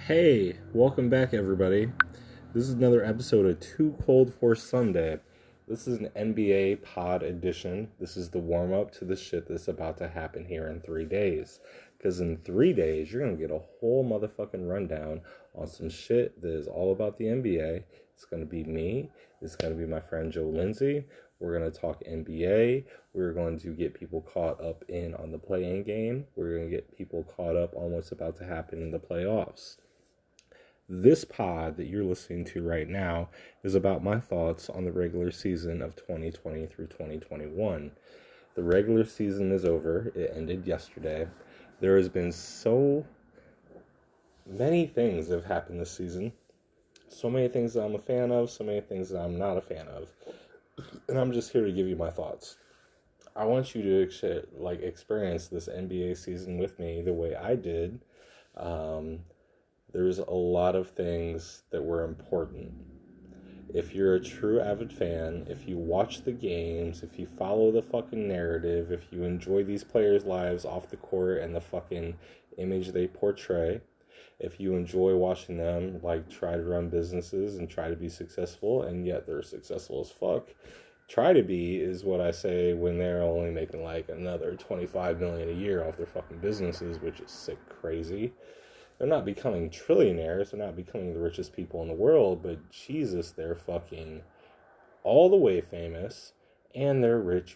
Hey, welcome back, everybody. This is another episode of Too Cold for Sunday. This is an NBA pod edition. This is the warm up to the shit that's about to happen here in 3 days. Because in 3 days, you're going to get a whole motherfucking rundown on some shit that is all about the NBA. It's going to be me. It's going to be my friend Joe Lindsay. We're going to talk NBA. We're going to get people caught up on the play-in game. We're going to get people caught up on what's about to happen in the playoffs. This pod that you're listening to right now is about my thoughts on the regular season of 2020 through 2021. The regular season is over. It ended yesterday. There has been so many things that have happened this season. So many things that I'm a fan of, so many things that I'm not a fan of. And I'm just here to give you my thoughts. I want you to experience this NBA season with me the way I did. There's a lot of things that were important. If you're a true avid fan, if you watch the games, if you follow the fucking narrative, if you enjoy these players' lives off the court and the fucking image they portray, if you enjoy watching them try to run businesses and try to be successful, and yet they're successful as fuck. Try to be is what I say when they're only making another $25 million a year off their fucking businesses, which is sick crazy. They're not becoming trillionaires. They're not becoming the richest people in the world. But Jesus, they're fucking all the way famous. And they're rich.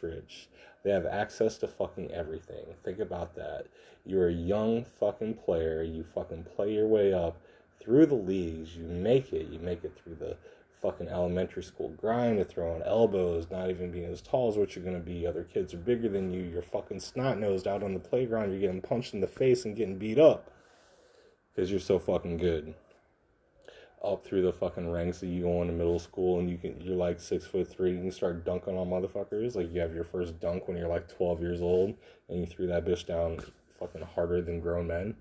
They have access to fucking everything. Think about that. You're a young fucking player. You fucking play your way up through the leagues. You make it. You make it through the fucking elementary school grind of throwing elbows, not even being as tall as what you're going to be. Other kids are bigger than you. You're fucking snot-nosed out on the playground. You're getting punched in the face and getting beat up. Because you're so fucking good. Up through the fucking ranks that you go into middle school and you're 6'3", you can start dunking on motherfuckers. You have your first dunk when you're 12 years old and you threw that bitch down fucking harder than grown men,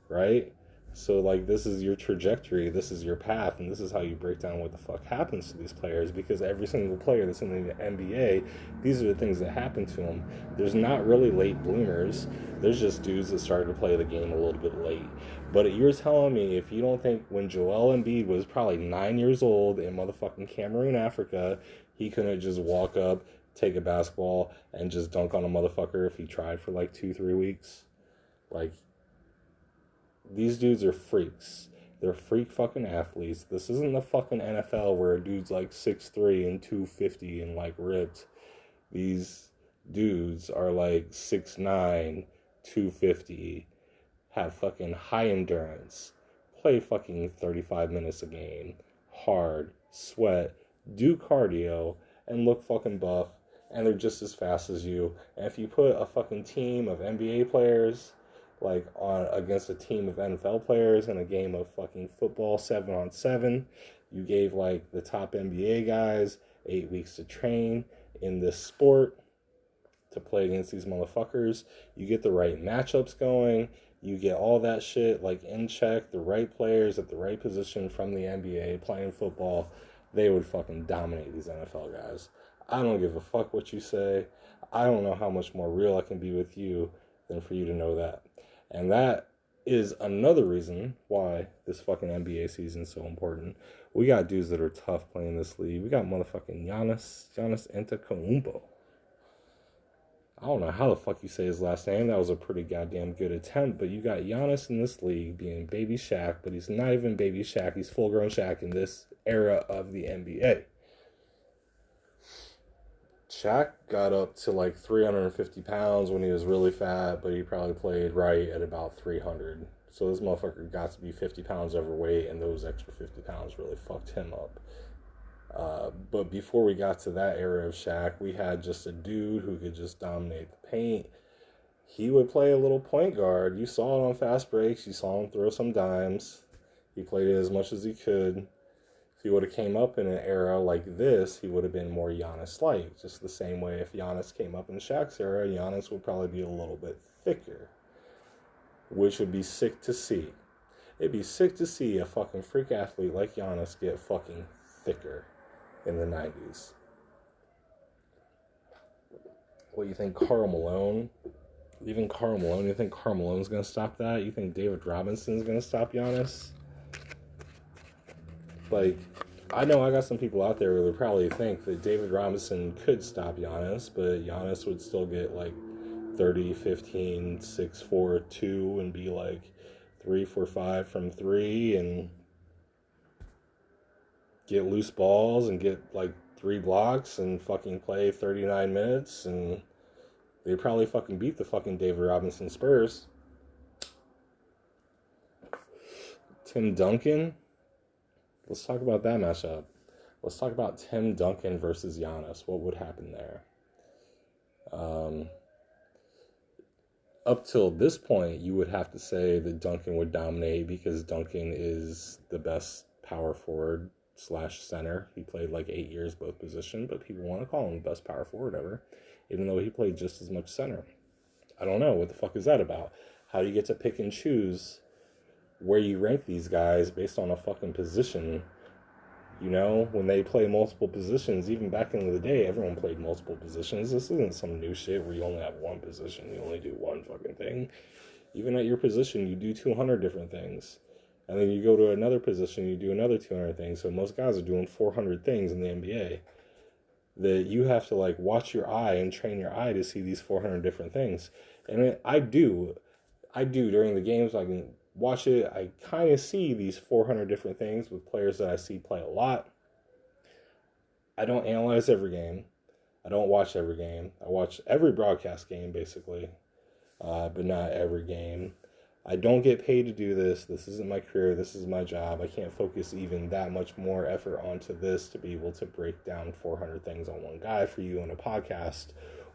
right? So this is your trajectory, this is your path, and this is how you break down what the fuck happens to these players, because every single player that's in the NBA, these are the things that happen to them. There's not really late bloomers. There's just dudes that started to play the game a little bit late. But you're telling me if you don't think when Joel Embiid was probably 9 years old in motherfucking Cameroon, Africa, he couldn't just walk up, take a basketball, and just dunk on a motherfucker if he tried for 2-3 weeks? These dudes are freaks. They're freak fucking athletes. This isn't the fucking NFL where a dude's 6'3" and 250 and ripped. These dudes are 6'9", 250, have fucking high endurance, play fucking 35 minutes a game, hard, sweat, do cardio, and look fucking buff, and they're just as fast as you. And if you put a fucking team of NBA players on against a team of NFL players in a game of fucking football 7-on-7, you gave the top NBA guys 8 weeks to train in this sport to play against these motherfuckers. You get the right matchups going. You get all that shit in check. The right players at the right position from the NBA playing football. They would fucking dominate these NFL guys. I don't give a fuck what you say. I don't know how much more real I can be with you than for you to know that. And that is another reason why this fucking NBA season is so important. We got dudes that are tough playing this league. We got motherfucking Giannis Antetokounmpo. I don't know how the fuck you say his last name. That was a pretty goddamn good attempt. But you got Giannis in this league being baby Shaq, but he's not even baby Shaq. He's full-grown Shaq in this era of the NBA. Shaq got up to 350 pounds when he was really fat, but he probably played right at about 300. So this motherfucker got to be 50 pounds overweight, and those extra 50 pounds really fucked him up. But before we got to that era of Shaq, we had just a dude who could just dominate the paint. He would play a little point guard. You saw it on fast breaks. You saw him throw some dimes. He played it as much as he could. If he would have came up in an era like this, he would have been more Giannis-like. Just the same way if Giannis came up in Shaq's era, Giannis would probably be a little bit thicker, which would be sick to see. It'd be sick to see a fucking freak athlete like Giannis get fucking thicker in the 90s. What, you think Karl Malone? You think Karl Malone's going to stop that? You think David Robinson's going to stop Giannis? Like, I know I got some people out there who probably think that David Robinson could stop Giannis, but Giannis would still get like 30, 15, 6, 4, 2, and be like 3 for 5 from 3 and get loose balls and get like 3 blocks and fucking play 39 minutes, and they probably fucking beat the fucking David Robinson Spurs. Tim Duncan. Let's talk about that matchup. Let's talk about Tim Duncan versus Giannis. What would happen there? Up till this point, you would have to say that Duncan would dominate because Duncan is the best power forward / center. He played like 8 years both positions, but people want to call him the best power forward ever, even though he played just as much center. I don't know. What the fuck is that about? How do you get to pick and choose where you rank these guys based on a fucking position? You know, when they play multiple positions, even back in the day, everyone played multiple positions. This isn't some new shit where you only have one position. You only do one fucking thing. Even at your position, you do 200 different things. And then you go to another position, you do another 200 things. So most guys are doing 400 things in the NBA. That you have to like watch your eye and train your eye to see these 400 different things. And I do during the games. I can watch it. I kind of see these 400 different things with players that I see play a lot. I don't analyze every game. I don't watch every game. I watch every broadcast game basically, but not every game. I don't get paid to do this. This isn't my career. This is my job. I can't focus even that much more effort onto this to be able to break down 400 things on one guy for you in a podcast,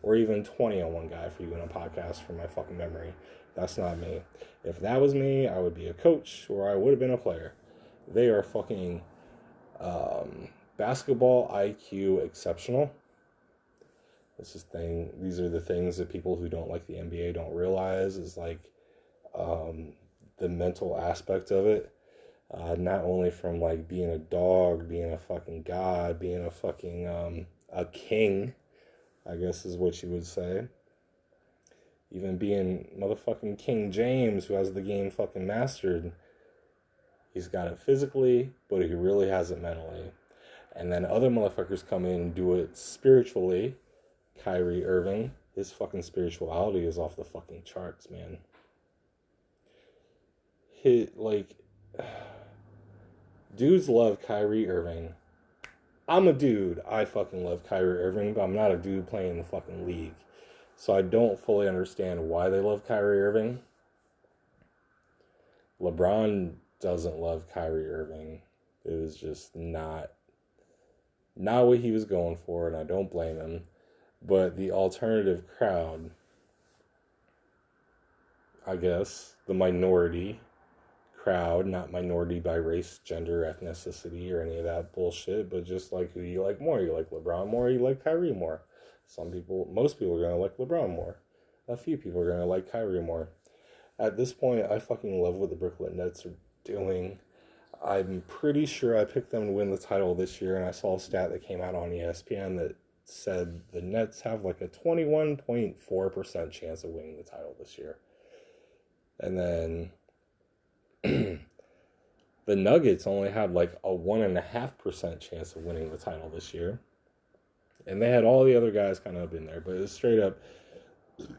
or even 20 on one guy for you in a podcast from my fucking memory. That's not me. If that was me, I would be a coach or I would have been a player. They are fucking basketball IQ exceptional. These are the things that people who don't like the NBA don't realize is like the mental aspect of it. Not only from like being a dog, being a fucking god, being a fucking a king, I guess is what you would say. Even being motherfucking King James, who has the game fucking mastered. He's got it physically, but he really has it mentally. And then other motherfuckers come in and do it spiritually. Kyrie Irving, his fucking spirituality is off the fucking charts, man. Dudes love Kyrie Irving. I'm a dude. I fucking love Kyrie Irving, but I'm not a dude playing in the fucking league. So I don't fully understand why they love Kyrie Irving. LeBron doesn't love Kyrie Irving. It was just not what he was going for, and I don't blame him. But the alternative crowd, I guess, the minority crowd, not minority by race, gender, ethnicity, or any of that bullshit, but just like who you like more. You like LeBron more, you like Kyrie more. Most people are going to like LeBron more. A few people are going to like Kyrie more. At this point, I fucking love what the Brooklyn Nets are doing. I'm pretty sure I picked them to win the title this year, and I saw a stat that came out on ESPN that said the Nets have like a 21.4% chance of winning the title this year. And then the Nuggets only had like a 1.5% chance of winning the title this year. And they had all the other guys kind of in there, but it's straight up,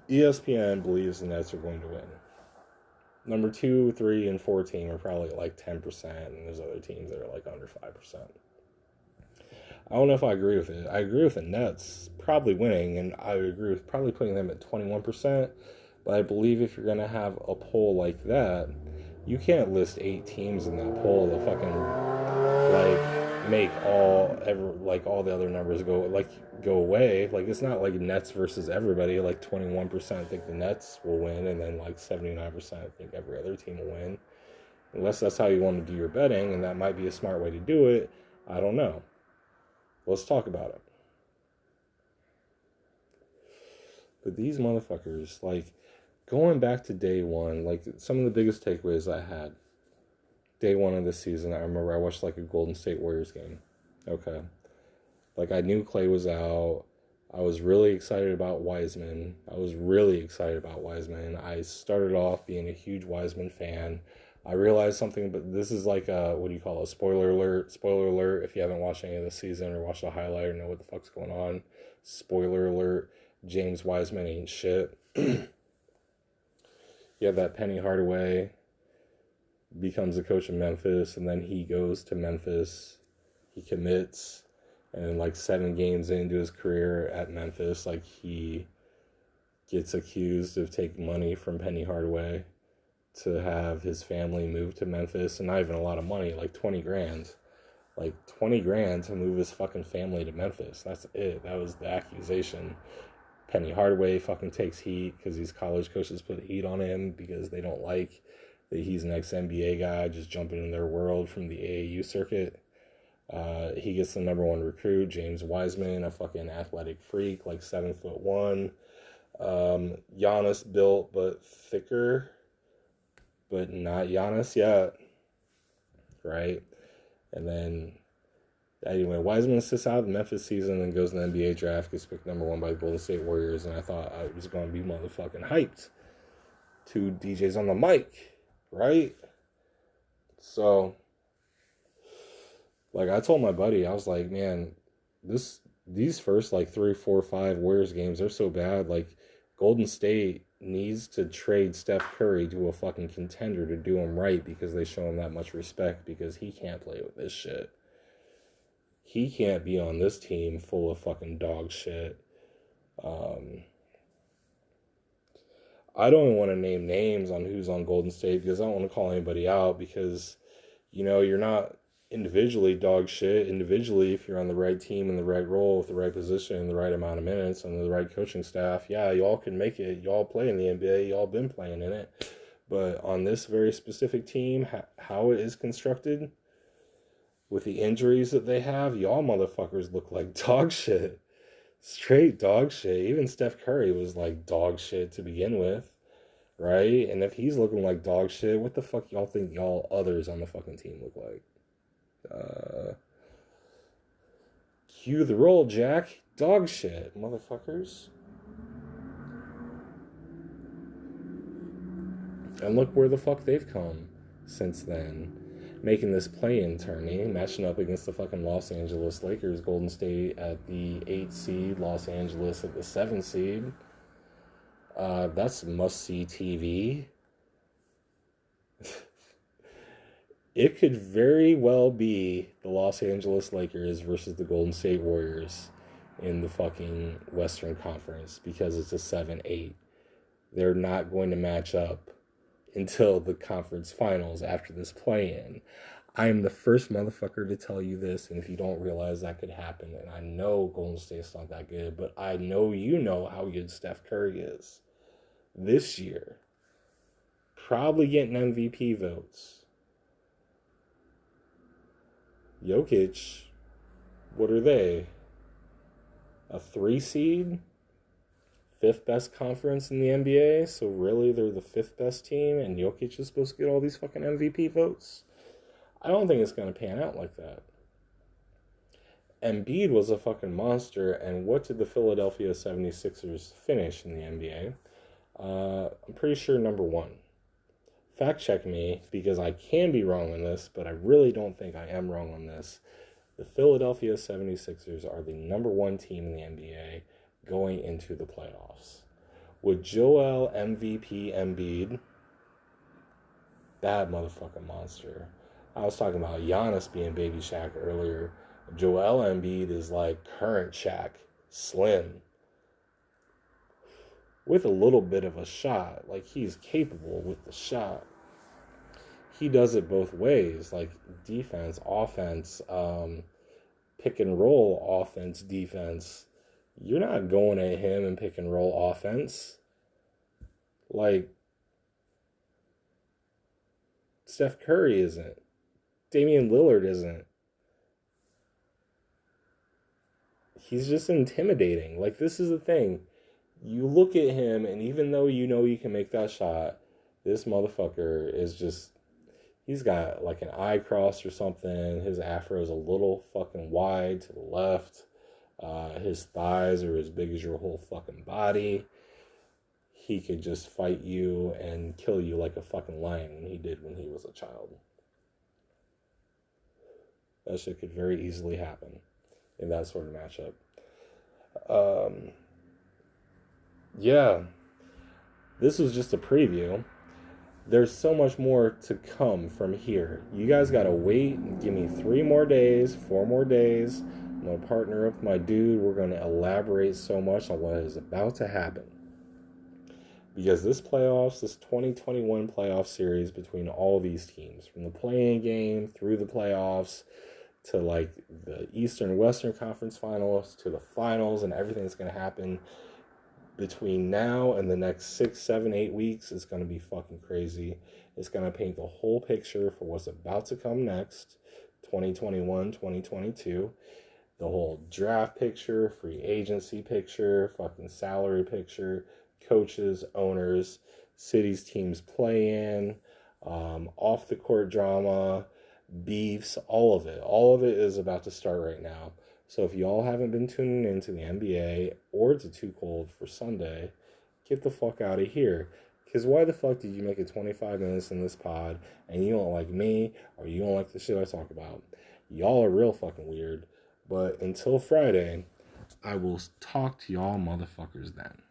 ESPN believes the Nets are going to win. Number 2, 3, and 4 team are probably like 10%, and there's other teams that are like under 5%. I don't know if I agree with it. I agree with the Nets probably winning, and I would agree with probably putting them at 21%, but I believe if you're going to have a poll like that, you can't list 8 teams in that poll to fucking, like, make all the other numbers go away. Like, it's not like Nets versus everybody. Like 21% think the Nets will win, and then like 79% think every other team will win. Unless that's how you want to do your betting, and that might be a smart way to do it. I don't know. Let's talk about it. But these motherfuckers, like, going back to day one, like, some of the biggest takeaways I had. Day one of this season, I remember I watched like a Golden State Warriors game. Okay. Like, I knew Clay was out. I was really excited about Wiseman. I started off being a huge Wiseman fan. I realized something, but this is like a, what do you call it? Spoiler alert. Spoiler alert. If you haven't watched any of the season or watched the highlight or know what the fuck's going on, spoiler alert. James Wiseman ain't shit. You have that Penny Hardaway becomes the coach of Memphis, and then he goes to Memphis. He commits, and then like 7 games into his career at Memphis, like he gets accused of taking money from Penny Hardaway to have his family move to Memphis, and not even a lot of money, like 20 grand. Like 20 grand to move his fucking family to Memphis. That's it. That was the accusation. Penny Hardaway fucking takes heat because these college coaches put heat on him because they don't like that he's an ex-NBA guy just jumping in their world from the AAU circuit. He gets the number 1 recruit, James Wiseman, a fucking athletic freak, like 7'1". Giannis built but thicker, but not Giannis yet, right? And then, anyway, Wiseman sits out the Memphis season and goes in the NBA draft, gets picked number 1 by the Golden State Warriors, and I thought I was going to be motherfucking hyped. 2 DJs on the mic, right? So, like, I told my buddy, I was like, man, these first, like, 3, 4, 5 Warriors games, they're so bad. Like, Golden State needs to trade Steph Curry to a fucking contender to do him right because they show him that much respect because he can't play with this shit. He can't be on this team full of fucking dog shit. I don't even want to name names on who's on Golden State because I don't want to call anybody out because, you know, you're not individually dog shit. Individually, if you're on the right team in the right role with the right position, the right amount of minutes, and the right coaching staff, yeah, y'all can make it. Y'all play in the NBA. Y'all been playing in it. But on this very specific team, how it is constructed, with the injuries that they have, y'all motherfuckers look like dog shit. Straight dog shit. Even Steph Curry was like dog shit to begin with, right? And if he's looking like dog shit, what the fuck y'all think y'all others on the fucking team look like? Cue the roll, Jack. Dog shit, motherfuckers. And look where the fuck they've come since then. Making this play-in tourney, matching up against the fucking Los Angeles Lakers, Golden State at the 8 seed, Los Angeles at the 7 seed. That's must-see TV. It could very well be the Los Angeles Lakers versus the Golden State Warriors in the fucking Western Conference because it's a 7-8. They're not going to match up until the conference finals after this play-in. I am the first motherfucker to tell you this, and if you don't realize that could happen, and I know Golden State's not that good, but I know you know how good Steph Curry is. This year, probably getting MVP votes. Jokic, what are they? A 3 seed? 5th best conference in the NBA, so really they're the 5th best team, and Jokic is supposed to get all these fucking MVP votes? I don't think it's going to pan out like that. Embiid was a fucking monster, and what did the Philadelphia 76ers finish in the NBA? I'm pretty sure number 1. Fact check me, because I can be wrong on this, but I really don't think I am wrong on this. The Philadelphia 76ers are the number 1 team in the NBA going into the playoffs. With Joel MVP Embiid, that motherfucking monster. I was talking about Giannis being Baby Shaq earlier. Joel Embiid is like current Shaq, slim, with a little bit of a shot. Like, he's capable with the shot. He does it both ways, like defense, offense, pick and roll offense, defense. You're not going at him in pick and roll offense. Like, Steph Curry isn't. Damian Lillard isn't. He's just intimidating. Like, this is the thing. You look at him, and even though you know you can make that shot, this motherfucker is just... He's got like an eye cross or something. His afro is a little fucking wide to the left. His thighs are as big as your whole fucking body. he could just fight you and kill you like a fucking lion when he did when he was a child. That shit could very easily happen in that sort of matchup. Yeah, this was just a preview. There's so much more to come from here. You guys gotta wait. Give me 3 more days, 4 more days. I'm gonna partner up with my dude. We're gonna elaborate so much on what is about to happen. Because this 2021 playoff series between all these teams, from the play-in game through the playoffs to like the Eastern Western Conference finals to the finals and everything that's gonna happen between now and the next 6, 7, 8 weeks is going to be fucking crazy. It's going to paint the whole picture for what's about to come next, 2021, 2022. The whole draft picture, free agency picture, fucking salary picture, coaches, owners, cities teams play in, off the court drama, beefs, all of it. All of it is about to start right now. So if y'all haven't been tuning into the NBA or to Too Cold for Sunday, get the fuck out of here. Because why the fuck did you make it 25 minutes in this pod and you don't like me or you don't like the shit I talk about? Y'all are real fucking weird. But until Friday, I will talk to y'all motherfuckers then.